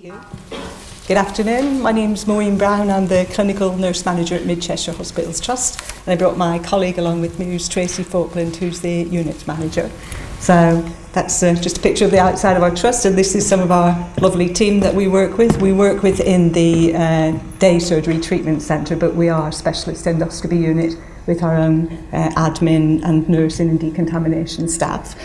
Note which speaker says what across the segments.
Speaker 1: you. Good afternoon, my name's Maureen Brown. I'm the Clinical Nurse Manager at Cheshire Hospitals Trust, and I brought my colleague along with me, who's Tracy Falkland, who's the Unit Manager. So that's just a picture of the outside of our trust, and this is some of our lovely team that we work with. We work within the day surgery treatment centre, but we are a specialist endoscopy unit with our own admin and nursing and decontamination staff.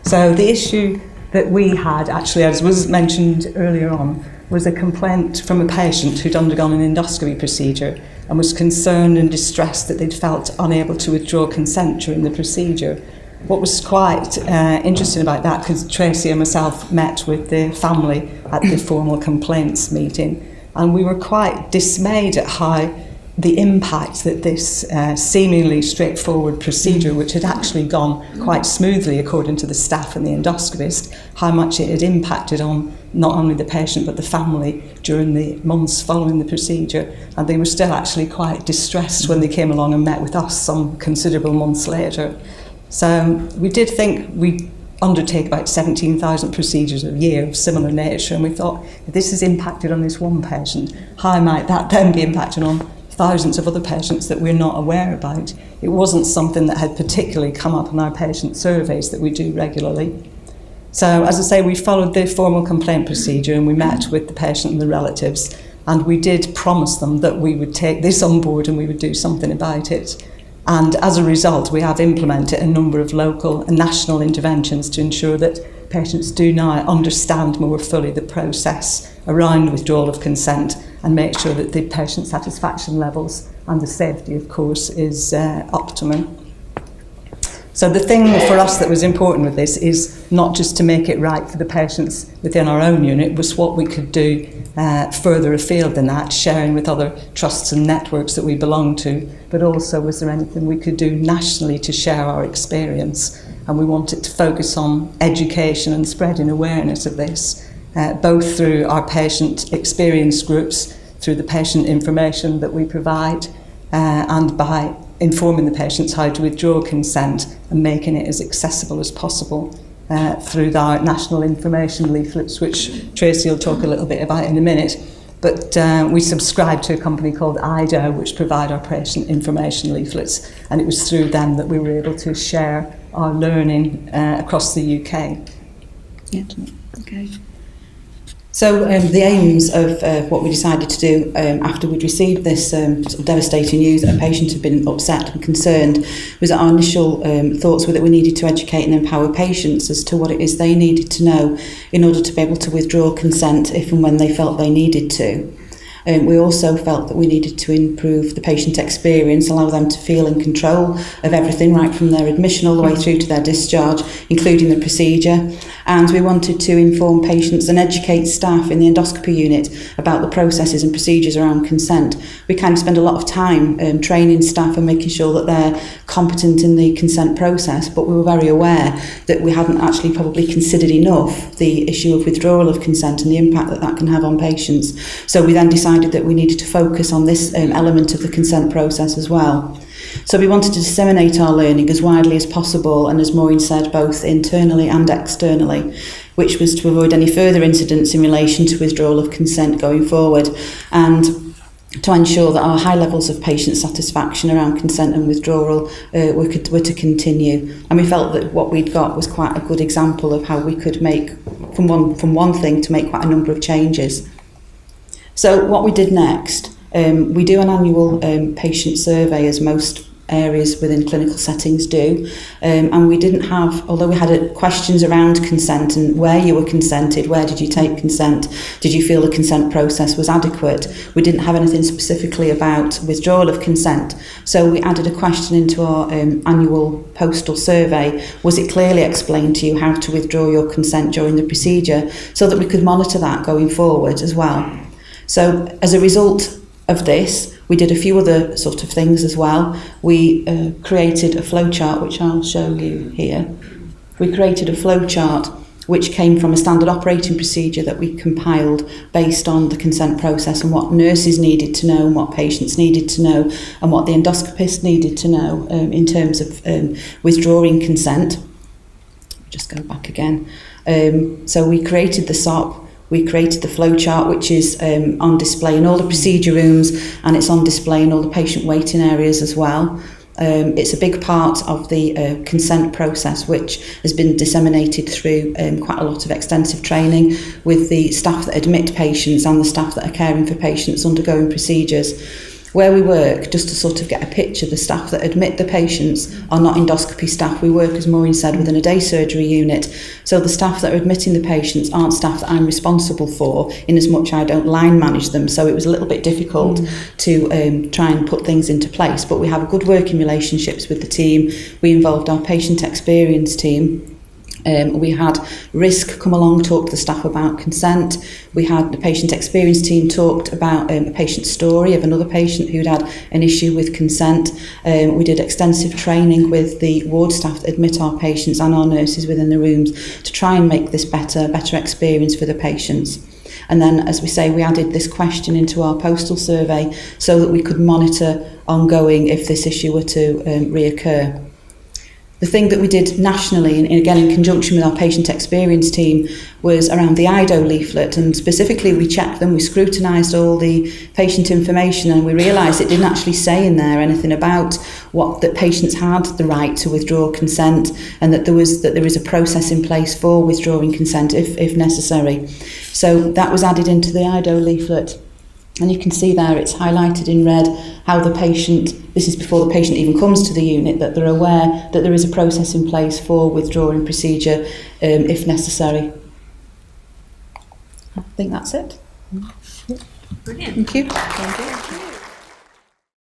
Speaker 1: So the issue that we had, actually, as was mentioned earlier on, was a complaint from a patient who'd undergone an endoscopy procedure and was concerned and distressed that they'd felt unable to withdraw consent during the procedure. What was quite interesting about that, because Tracy and myself met with the family at the formal complaints meeting, and we were quite dismayed at how the impact that this seemingly straightforward procedure, which had actually gone quite smoothly according to the staff and the endoscopist, how much it had impacted on not only the patient but the family during the months following the procedure. And they were still actually quite distressed when they came along and met with us some considerable months later. So we did think we'd undertake about 17,000 procedures a year of similar nature, and we thought, if this has impacted on this one patient, how might that then be impacting on thousands of other patients that we're not aware about? It wasn't something that had particularly come up in our patient surveys that we do regularly. So, as I say, we followed the formal complaint procedure and we met with the patient and the relatives, and we did promise them that we would take this on board and we would do something about it. And as a result, we have implemented a number of local and national interventions to ensure that patients do now understand more fully the process around withdrawal of consent and make sure that the patient satisfaction levels and the safety, of course, is optimum. So the thing for us that was important with this is not just to make it right for the patients within our own unit, was what we could do further afield than that, sharing with other trusts and networks that we belong to, but also was there anything we could do nationally to share our experience. And we wanted to focus on education and spreading awareness of this, both through our patient experience groups, through the patient information that we provide, and by informing the patients how to withdraw consent and making it as accessible as possible through our national information leaflets, which Tracy will talk a little bit about in a minute. But we subscribe to a company called IDO, which provide our patient information leaflets, and it was through them that we were able to share our learning across the UK.
Speaker 2: Yeah, okay. So the aims of what we decided to do after we'd received this sort of devastating news that a patient had been upset and concerned, was that our initial thoughts were that we needed to educate and empower patients as to what it is they needed to know in order to be able to withdraw consent if and when they felt they needed to. We also felt that we needed to improve the patient experience, allow them to feel in control of everything right from their admission all the way through to their discharge, including the procedure. And we wanted to inform patients and educate staff in the endoscopy unit about the processes and procedures around consent. We kind of spend a lot of time training staff and making sure that they're competent in the consent process, but we were very aware that we hadn't actually probably considered enough the issue of withdrawal of consent and the impact that that can have on patients. So we then decided that we needed to focus on this element of the consent process as well. So we wanted to disseminate our learning as widely as possible, and as Maureen said, both internally and externally, which was to avoid any further incidents in relation to withdrawal of consent going forward, and to ensure that our high levels of patient satisfaction around consent and withdrawal were to continue. And we felt that what we'd got was quite a good example of how we could make, from one thing, to make quite a number of changes. So what we did next, we do an annual patient survey, as most areas within clinical settings do, and we didn't have, although we had questions around consent and where you were consented, where did you take consent, did you feel the consent process was adequate, we didn't have anything specifically about withdrawal of consent. So we added a question into our annual postal survey: was it clearly explained to you how to withdraw your consent during the procedure, so that we could monitor that going forward as well. So as a result of this, we did a few other sort of things as well. We created a flowchart, which I'll show you here. We created a flowchart which came from a standard operating procedure that we compiled based on the consent process and what nurses needed to know and what patients needed to know and what the endoscopist needed to know in terms of withdrawing consent. Just go back again. So we created the SOP. We created the flowchart, which is on display in all the procedure rooms, and it's on display in all the patient waiting areas as well. It's a big part of the consent process, which has been disseminated through quite a lot of extensive training with the staff that admit patients and the staff that are caring for patients undergoing procedures. Where we work, just to sort of get a picture, the staff that admit the patients are not endoscopy staff. We work, as Maureen said, within a day surgery unit. So the staff that are admitting the patients aren't staff that I'm responsible for, in as much I don't line manage them. So it was a little bit difficult to try and put things into place. But we have good working relationships with the team. We involved our patient experience team. We had risk come along, talk to the staff about consent. We had the patient experience team talked about a patient story of another patient who'd had an issue with consent. We did extensive training with the ward staff that admit our patients and our nurses within the rooms to try and make this better experience for the patients. And then, as we say, we added this question into our postal survey so that we could monitor ongoing if this issue were to reoccur. The thing that we did nationally, and again in conjunction with our patient experience team, was around the IDO leaflet, and specifically we checked them, we scrutinised all the patient information, and we realised it didn't actually say in there anything about that patients had the right to withdraw consent, and that there is a process in place for withdrawing consent if necessary. So that was added into the IDO leaflet. And you can see there it's highlighted in red how the patient, this is before the patient even comes to the unit, that they're aware that there is a process in place for withdrawing procedure if necessary. I think that's it.
Speaker 3: Brilliant.
Speaker 2: Thank you.
Speaker 3: Thank you.